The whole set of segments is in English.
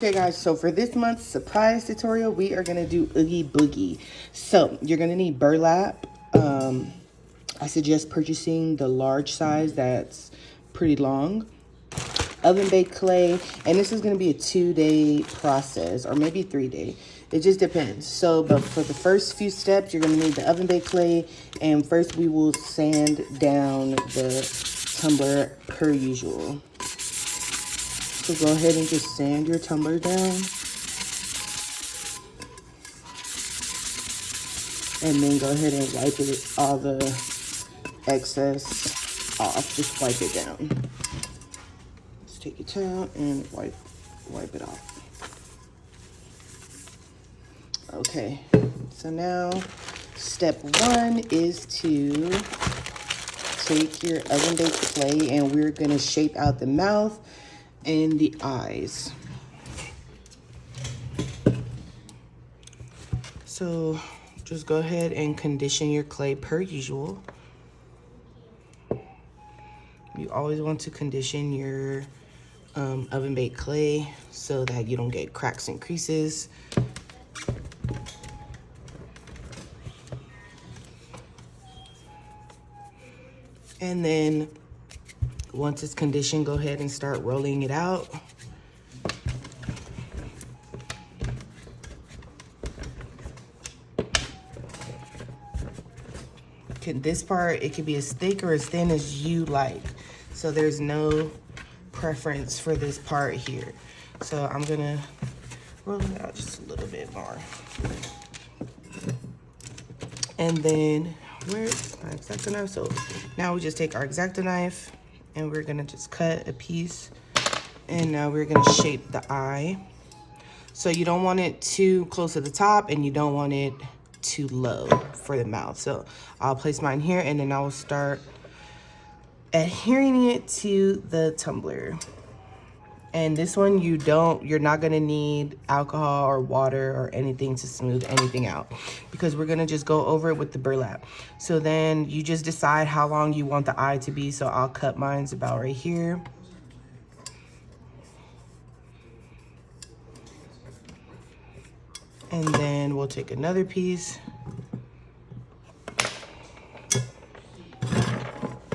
Okay guys, so for this month's surprise tutorial, we are going to do Oogie Boogie. So you're going to need burlap. I suggest purchasing the large size that's pretty long. Oven baked clay, and this is going to be a 2-day process or maybe 3-day. It just depends. So, but for the first few steps, you're going to need the oven baked clay, and first we will sand down the tumbler per usual. So go ahead and just sand your tumbler down. And then go ahead and wipe it, all the excess off. Just wipe it down. Just take your towel and wipe it off. Okay, so now step 1 is to take your oven baked clay and we're gonna shape out the mouth and the eyes. So just go ahead and condition your clay per usual. You always want to condition your oven baked clay so that you don't get cracks and creases. And then once it's conditioned, go ahead and start rolling it out. This part, it can be as thick or as thin as you like. So there's no preference for this part here. So I'm gonna roll it out just a little bit more. And then where's my X-Acto knife? So now we just take our X-Acto knife and we're gonna just cut a piece. And now we're gonna shape the eye. So you don't want it too close to the top and you don't want it too low for the mouth. So I'll place mine here and then I will start adhering it to the tumbler. And this one you're not gonna need alcohol or water or anything to smooth anything out because we're gonna just go over it with the burlap. So then you just decide how long you want the eye to be. So I'll cut mine's about right here. And then we'll take another piece.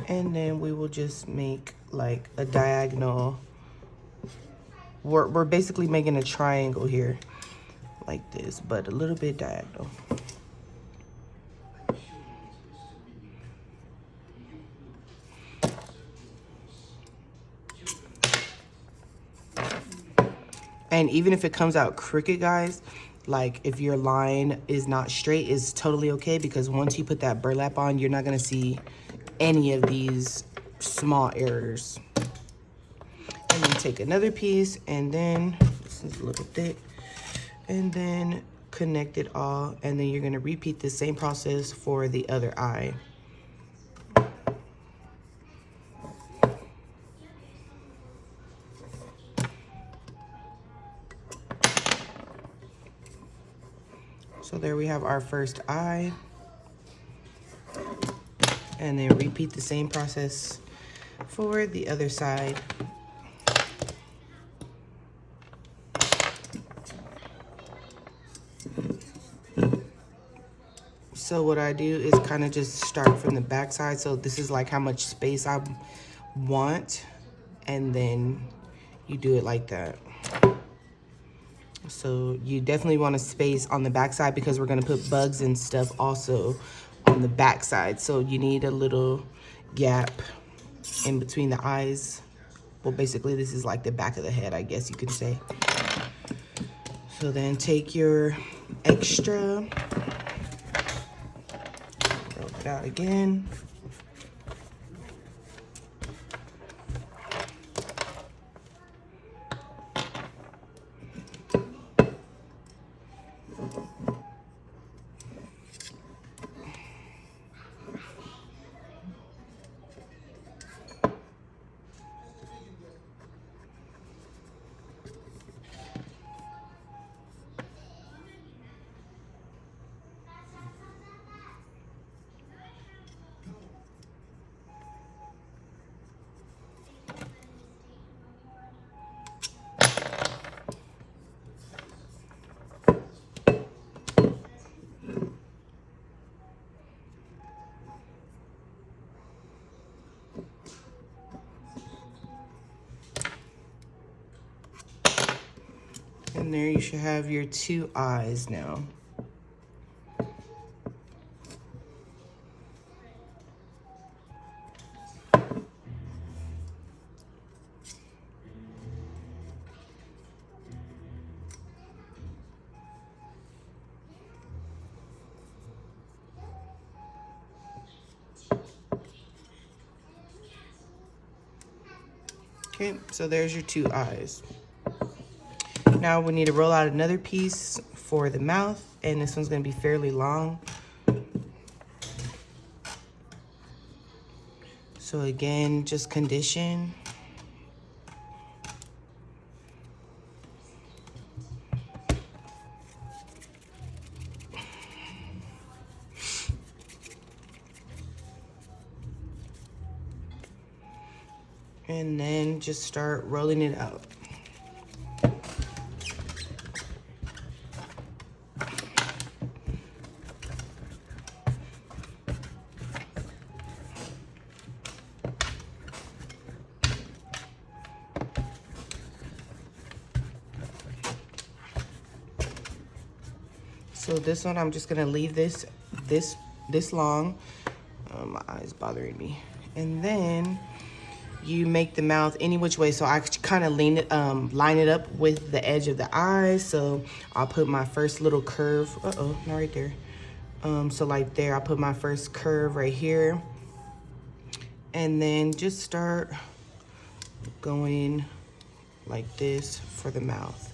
And then we will just make like a diagonal. We're basically making a triangle here, like this, but a little bit diagonal. And even if it comes out crooked, guys, like if your line is not straight, is totally okay because once you put that burlap on, you're not gonna see any of these small errors. And then take another piece and then, this is a little thick, and then connect it all. And then you're gonna repeat the same process for the other eye. So there we have our first eye. And then repeat the same process for the other side. So what I do is kind of just start from the back side. So this is like how much space I want. And then you do it like that. So you definitely want a space on the back side because we're gonna put bugs and stuff also on the back side. So you need a little gap in between the eyes. Well, basically this is like the back of the head, I guess you could say. So then take your extra, roll it out again. And there you should have your 2 eyes now. Okay, so there's your 2 eyes. Now we need to roll out another piece for the mouth, and this one's gonna be fairly long. So again, just condition. And then just start rolling it out. So this one, I'm just gonna leave this long. My eye's bothering me. And then you make the mouth any which way. So I kind of line it up with the edge of the eye. So I'll put my first little curve. Uh-oh, not right there. So like there, I'll put my first curve right here. And then just start going like this for the mouth.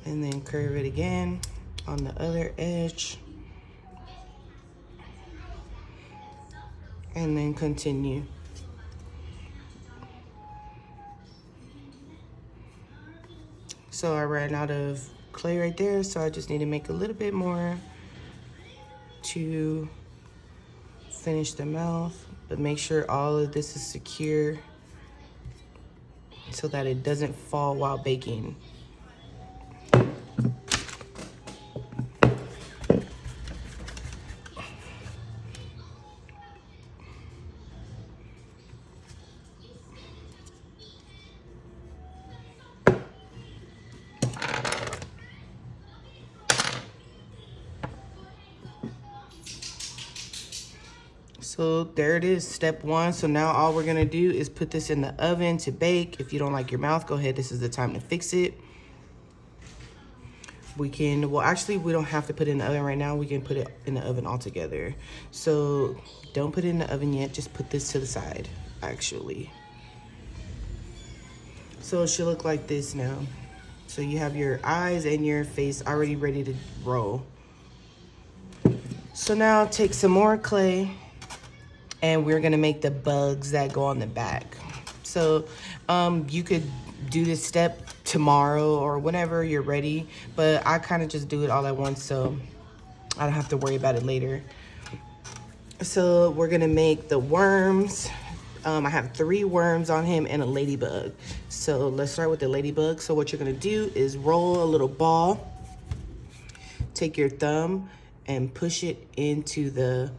And then curve it again on the other edge. And then continue. So I ran out of clay right there, so I just need to make a little bit more to finish the mouth, but make sure all of this is secure so that it doesn't fall while baking. So there it is, step 1. So now all we're gonna do is put this in the oven to bake. If you don't like your mouth, go ahead, this is the time to fix it. We can, well actually we don't have to put it in the oven right now, we can put it in the oven altogether. So don't put it in the oven yet, just put this to the side, actually. So it should look like this now. So you have your eyes and your face already ready to roll. So now take some more clay, and we're gonna make the bugs that go on the back. So you could do this step tomorrow or whenever you're ready, but I kind of just do it all at once so I don't have to worry about it later. So we're gonna make the worms. I have 3 worms on him and a ladybug. So let's start with the ladybug. So what you're gonna do is roll a little ball, take your thumb and push it into the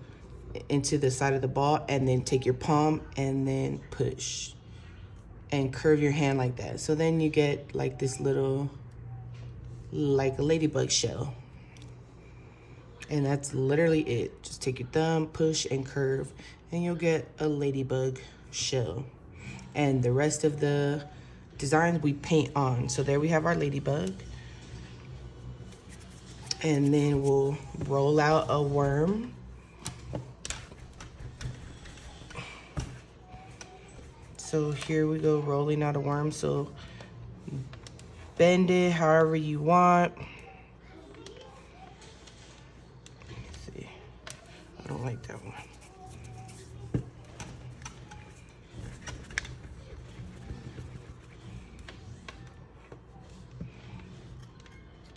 side of the ball, and then take your palm and then push and curve your hand like that. So then you get like this little, like a ladybug shell. And that's literally it. Just take your thumb, push and curve, and you'll get a ladybug shell. And the rest of the designs we paint on. So there we have our ladybug. And then we'll roll out a worm. So here we go, rolling out a worm. So bend it however you want. Let's see, I don't like that one.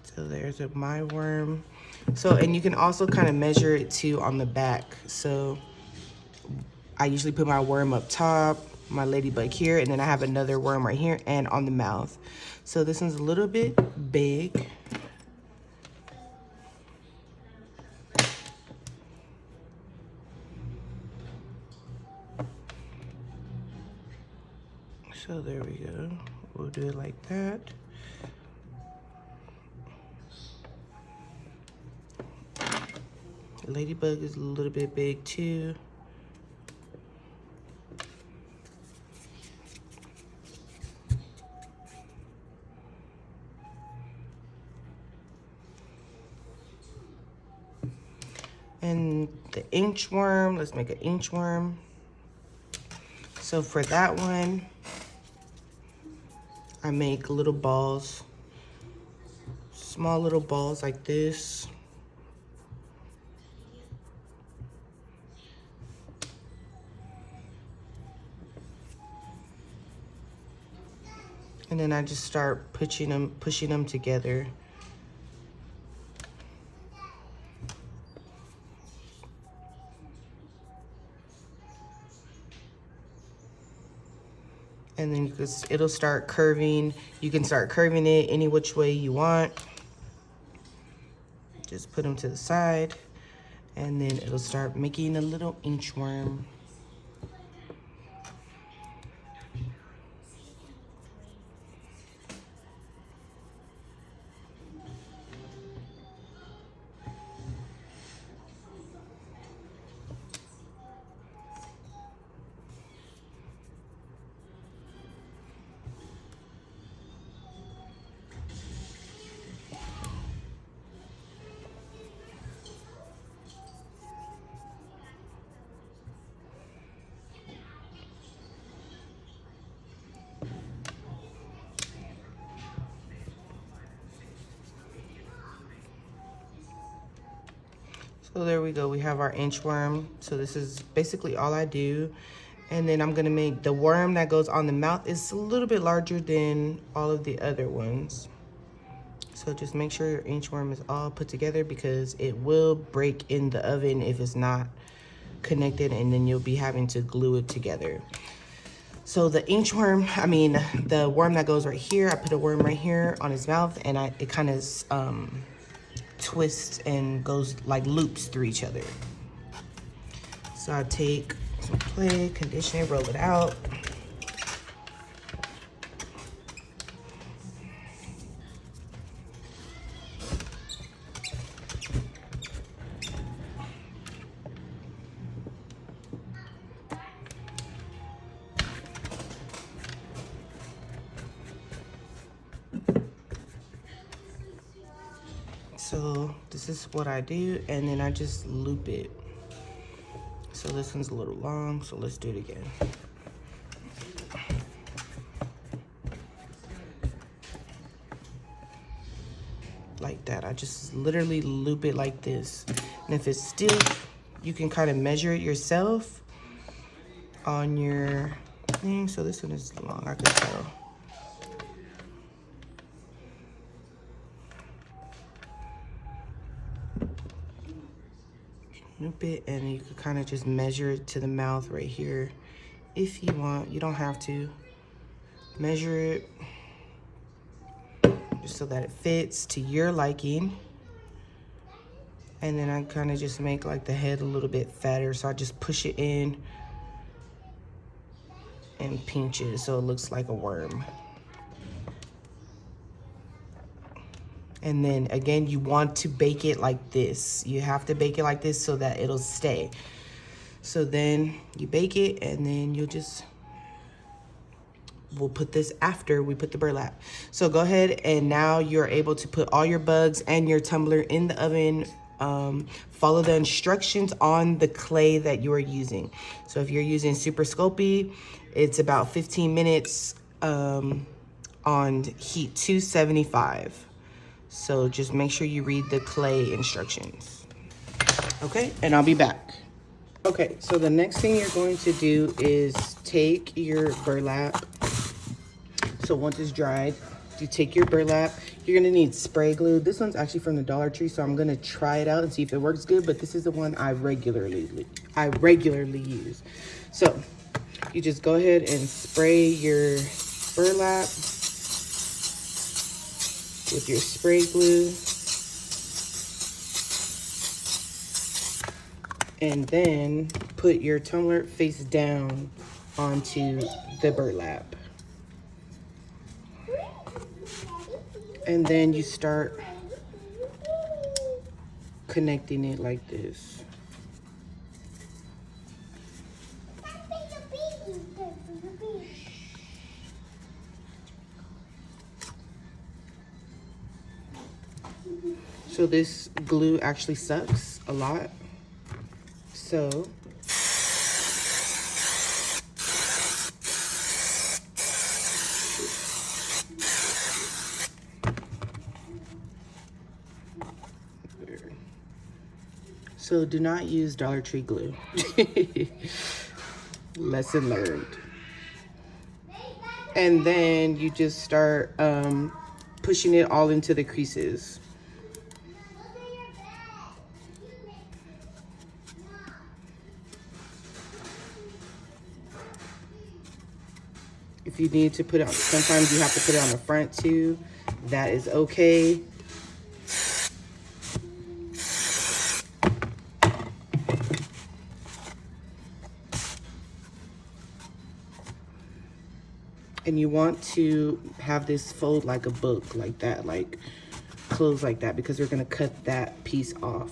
So there's my worm. So, and you can also kind of measure it too on the back. So I usually put my worm up top, my ladybug here, and then I have another worm right here and on the mouth. So this one's a little bit big. So there we go. We'll do it like that. The ladybug is a little bit big too. And the inchworm, let's make an inchworm. So for that one, I make little balls, small little balls like this. And then I just start pushing them together. And then it'll start curving. You can start curving it any which way you want. Just put them to the side, and then it'll start making a little inchworm. So there we go, we have our inchworm. So this is basically all I do. And then I'm gonna make the worm that goes on the mouth is a little bit larger than all of the other ones. So just make sure your inchworm is all put together, because it will break in the oven if it's not connected, and then you'll be having to glue it together. So the inchworm, the worm that goes right here, I put a worm right here on his mouth, and it kind of twists and goes like loops through each other. So I take some clay, condition it, roll it out. So this is what I do, and then I just loop it. So this one's a little long, so let's do it again. Like that, I just literally loop it like this. And if it's stiff, you can kind of measure it yourself on your thing. So this one is long, I can tell. Loop it, and you can kind of just measure it to the mouth right here if you want. You don't have to measure it, just so that it fits to your liking. And then I kind of just make like the head a little bit fatter, so I just push it in and pinch it so it looks like a worm. And then again, you want to bake it like this. You have to bake it like this so that it'll stay. So then you bake it, and then we'll put this after we put the burlap. So go ahead, and now you're able to put all your bugs and your tumbler in the oven. Follow the instructions on the clay that you are using. So if you're using Super Sculpting, it's about 15 minutes on heat 275. So just make sure you read the clay instructions. Okay, and I'll be back. Okay, so the next thing you're going to do is take your burlap. So once it's dried, you take your burlap. You're gonna need spray glue. This one's actually from the Dollar Tree, so I'm gonna try it out and see if it works good, but this is the one I regularly use. So you just go ahead and spray your burlap with your spray glue, and then put your tumbler face down onto the burlap. And then you start connecting it like this. So this glue actually sucks a lot. So do not use Dollar Tree glue. Lesson learned. And then you just start pushing it all into the creases. If you need to put it on, sometimes you have to put it on the front too. That is okay. And you want to have this fold like a book, like that, like close like that, because we're gonna cut that piece off.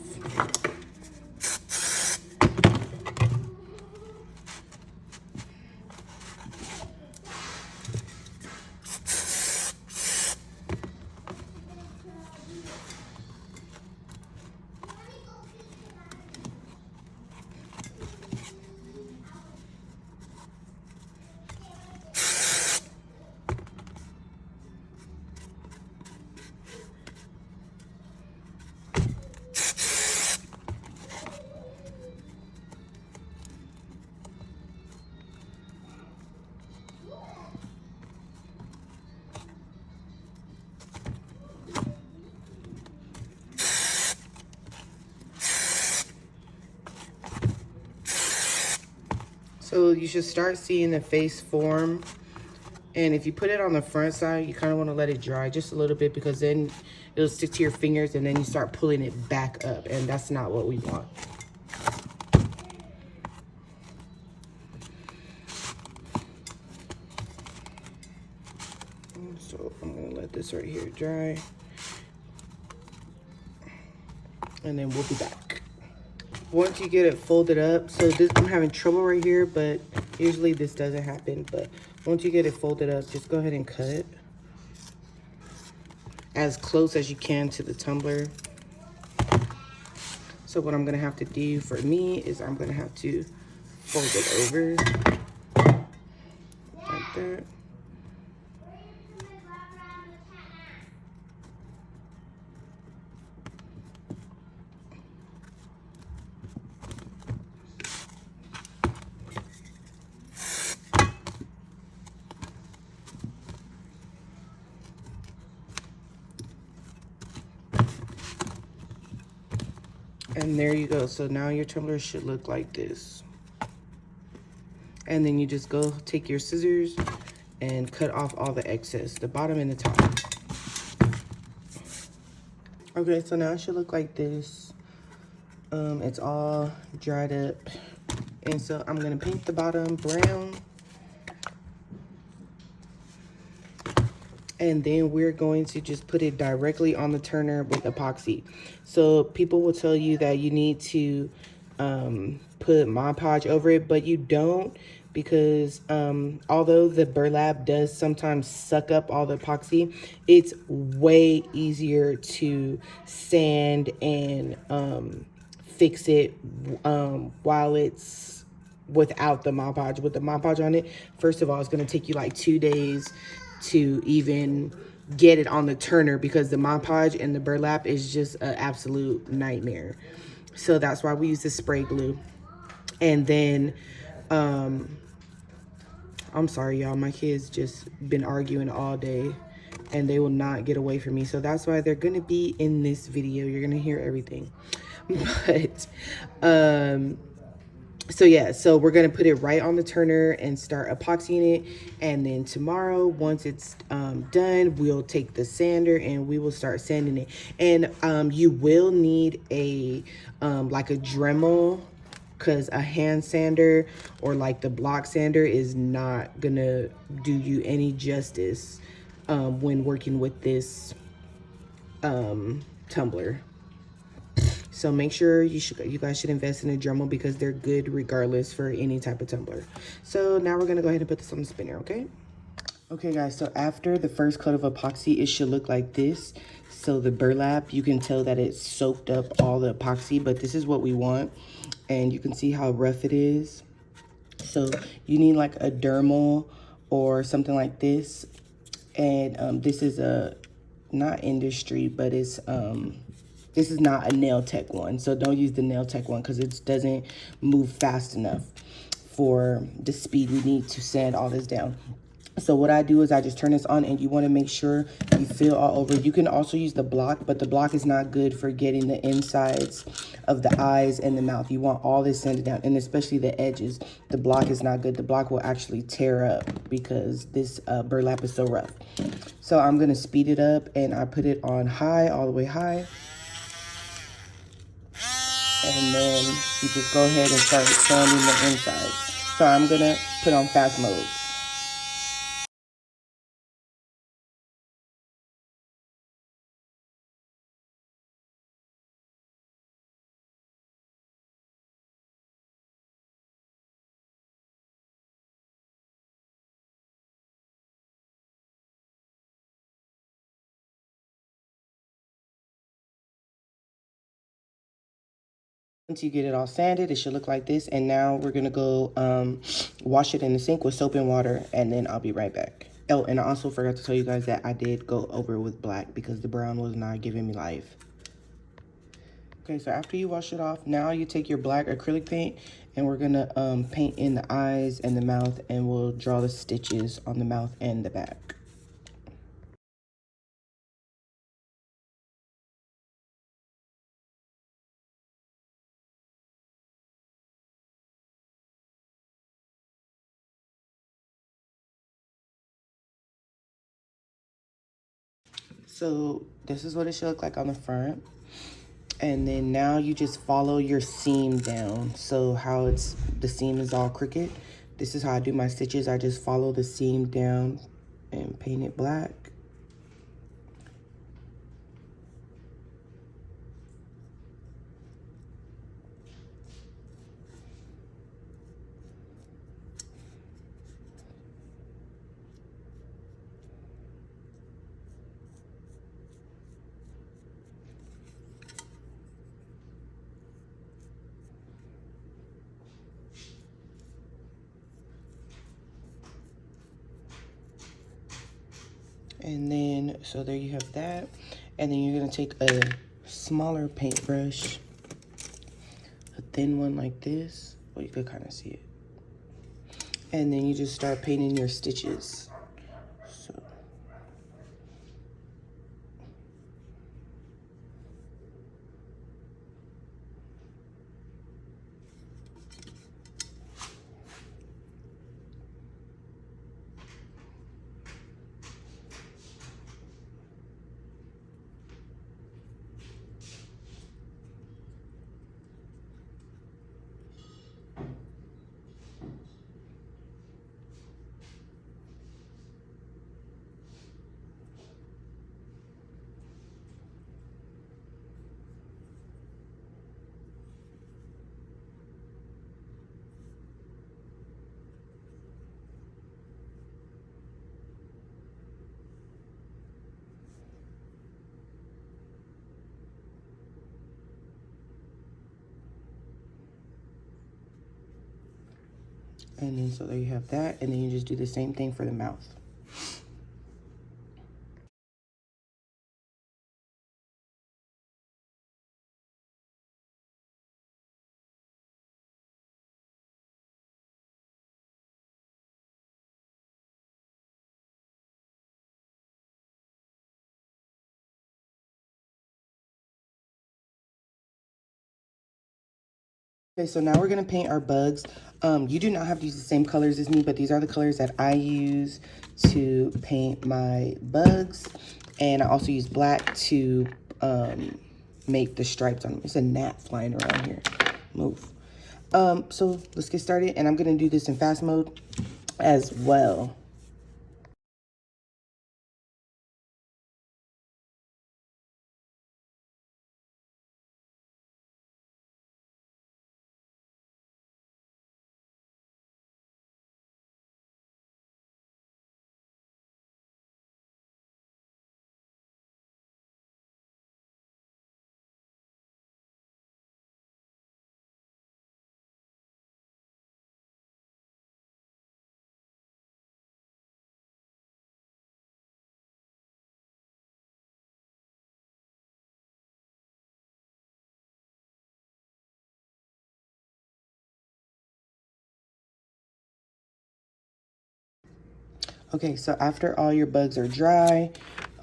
So you should start seeing the face form. And if you put it on the front side, you kind of want to let it dry just a little bit, because then it'll stick to your fingers and then you start pulling it back up, and that's not what we want. So I'm going to let this right here dry. And then we'll be back. Once you get it folded up, so this, I'm having trouble right here, but usually this doesn't happen. But once you get it folded up, just go ahead and cut as close as you can to the tumbler. So what I'm gonna have to do for me is I'm gonna have to fold it over like that. And there you go. So now your tumbler should look like this. And then you just go take your scissors and cut off all the excess, the bottom and the top. Okay, so now it should look like this. It's all dried up. And so I'm gonna paint the bottom brown. And then we're going to just put it directly on the turner with epoxy. So people will tell you that you need to put Mod Podge over it, but you don't, because although the burlap does sometimes suck up all the epoxy, it's way easier to sand and fix it while it's without the Mod Podge. With the Mod Podge on it, first of all, it's going to take you like 2 days to even get it on the turner, because the Mod Podge and the burlap is just an absolute nightmare. So that's why we use the spray glue. And then I'm sorry y'all, my kids just been arguing all day and they will not get away from me, so that's why they're gonna be in this video. You're gonna hear everything. But so yeah, so we're gonna put it right on the turner and start epoxying it. And then tomorrow, once it's done, we'll take the sander and we will start sanding it. And you will need a like a Dremel, because a hand sander or like the block sander is not gonna do you any justice when working with this tumbler. So make sure you guys should invest in a Dremel because they're good regardless for any type of tumbler. So now we're gonna go ahead and put this on the spinner, okay? Okay guys, so after the first coat of epoxy, it should look like this. So the burlap, you can tell that it's soaked up all the epoxy, but this is what we want. And you can see how rough it is. So you need like a dermal or something like this. And this is a, not industry, but it's, this is not a nail tech one. So don't use the nail tech one because it doesn't move fast enough for the speed we need to sand all this down. So what I do is I just turn this on, and you want to make sure you feel all over. You can also use the block, but the block is not good for getting the insides of the eyes and the mouth. You want all this sanded down, and especially the edges. The block is not good. The block will actually tear up because this burlap is so rough. So I'm going to speed it up, and I put it on high, all the way high. And then you just go ahead and start sanding the insides. So I'm going to put on fast mode. Once you get it all sanded, it should look like this. And now we're gonna go wash it in the sink with soap and water, and then I'll be right back. Oh, and I also forgot to tell you guys that I did go over with black because the brown was not giving me life. Okay, so after you wash it off, now you take your black acrylic paint, and we're gonna paint in the eyes and the mouth, and we'll draw the stitches on the mouth and the back. So this is what it should look like on the front. And then now you just follow your seam down. So how the seam is all crooked. This is how I do my stitches. I just follow the seam down and paint it black. And then, so there you have that. And then you're gonna take a smaller paintbrush, a thin one like this. Well, you could kind of see it. And then you just start painting your stitches. So. And then, so there you have that. And then you just do the same thing for the mouth. Okay, so now we're gonna paint our bugs. You do not have to use the same colors as me, but these are the colors that I use to paint my bugs. And I also use black to make the stripes on them. It's a gnat flying around here. Move. So let's get started, and I'm gonna do this in fast mode as well. Okay, so after all your bugs are dry,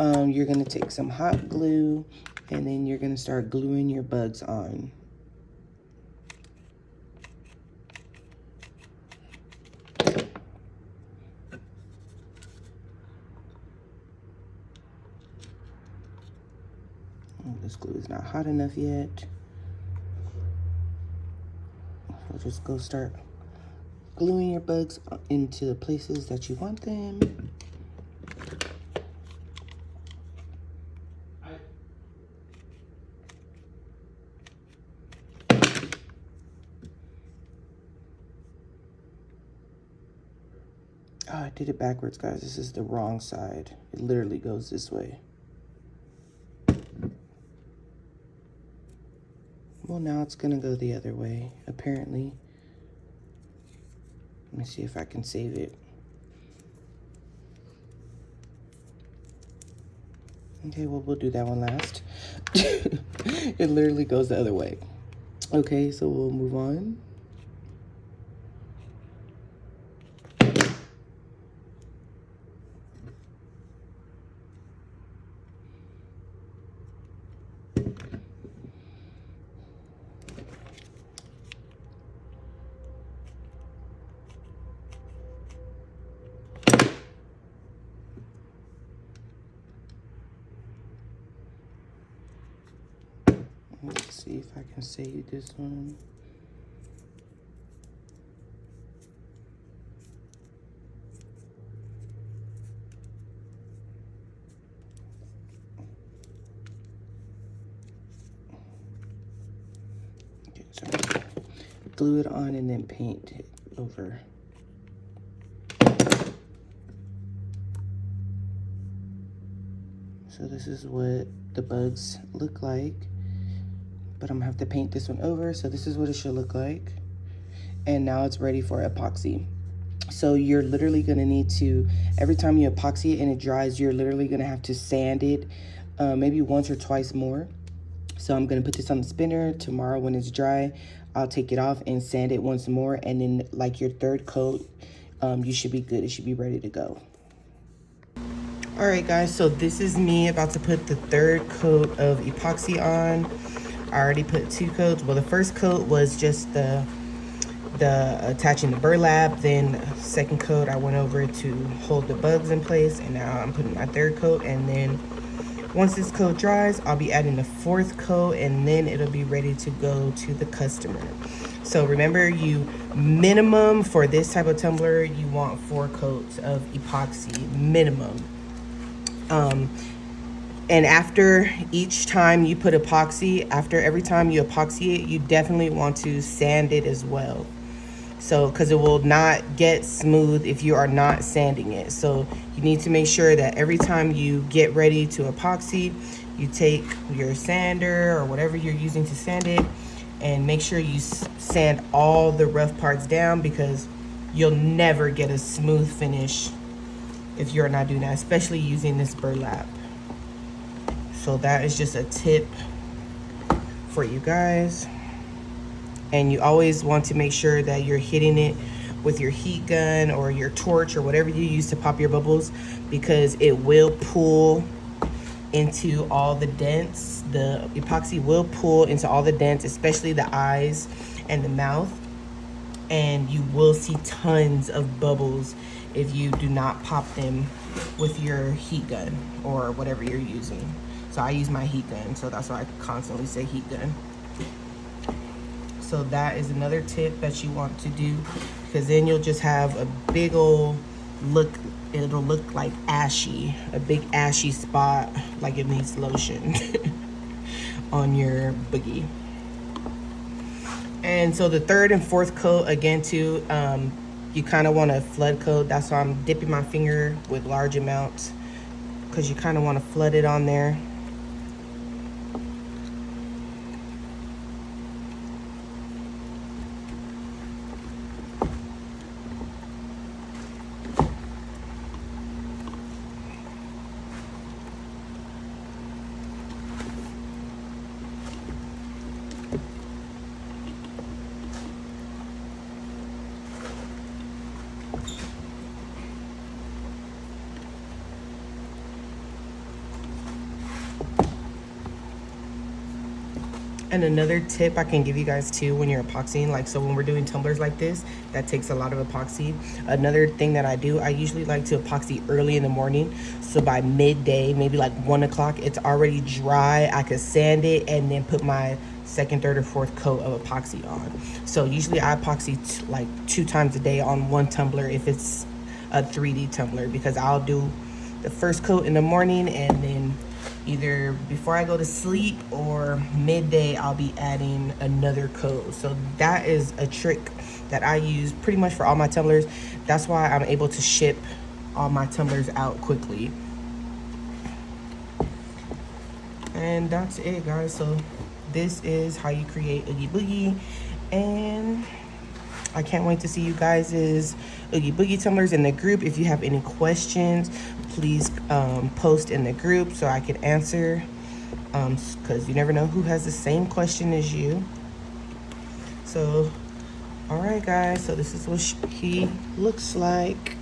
you're gonna take some hot glue and then you're gonna start gluing your bugs on. Oh, this glue is not hot enough yet. So just go start gluing your bugs into the places that you want them. Oh, I did it backwards, guys. This is the wrong side. It literally goes this way. Well, now it's gonna go the other way, apparently. Let me see if I can save it. Okay, well, we'll do that one last. It literally goes the other way. Okay, so we'll move on. Let's see if I can save this one. Okay, so glue it on and then paint it over. So this is what the bugs look like. But I'm gonna have to paint this one over. So this is what it should look like. And now it's ready for epoxy. So you're literally gonna need to, every time you epoxy it and it dries, you're literally gonna have to sand it maybe once or twice more. So I'm gonna put this on the spinner. Tomorrow when it's dry, I'll take it off and sand it once more. And then like your third coat, you should be good. It should be ready to go. All right, guys, so this is me about to put the third coat of epoxy on. I already put 2 coats. Well, the first coat was just the attaching the burlap. Then second coat, I went over to hold the bugs in place. And now I'm putting my third coat. And then once this coat dries, I'll be adding the 4th coat and then it'll be ready to go to the customer. So remember, you minimum for this type of tumbler, you want 4 coats of epoxy, minimum. And after each time you put epoxy, after every time you epoxy it, you definitely want to sand it as well. So, because it will not get smooth if you are not sanding it. So you need to make sure that every time you get ready to epoxy, you take your sander or whatever you're using to sand it and make sure you sand all the rough parts down, because you'll never get a smooth finish if you're not doing that, especially using this burlap. So that is just a tip for you guys. And you always want to make sure that you're hitting it with your heat gun or your torch or whatever you use to pop your bubbles, because it will pull into all the dents. The epoxy will pull into all the dents, especially the eyes and the mouth. And you will see tons of bubbles if you do not pop them with your heat gun or whatever you're using. So I use my heat gun, so that's why I constantly say heat gun. So that is another tip that you want to do, because then you'll just have a big old look. It'll look like ashy, a big ashy spot, like it needs lotion on your boogie. And so the 3rd and 4th coat, again too, you kind of want to flood coat. That's why I'm dipping my finger with large amounts, because you kind of want to flood it on there. And another tip I can give you guys too when you're epoxying, like, so when we're doing tumblers like this, that takes a lot of epoxy. Another thing that I do, I usually like to epoxy early in the morning. So by midday, maybe like 1 o'clock, it's already dry. I could sand it and then put my second, third, or fourth coat of epoxy on. So usually I epoxy like 2 times a day on one tumbler if it's a 3D tumbler, because I'll do the first coat in the morning, and then either before I go to sleep or midday I'll be adding another coat. So that is a trick that I use pretty much for all my tumblers. That's why I'm able to ship all my tumblers out quickly. And that's it, guys. So this is how you create Oogie Boogie, and I can't wait to see you guys' Oogie Boogie tumblers in the group. If you have any questions, please post in the group so I can answer, because you never know who has the same question as you. So, all right, guys. So this is what he looks like.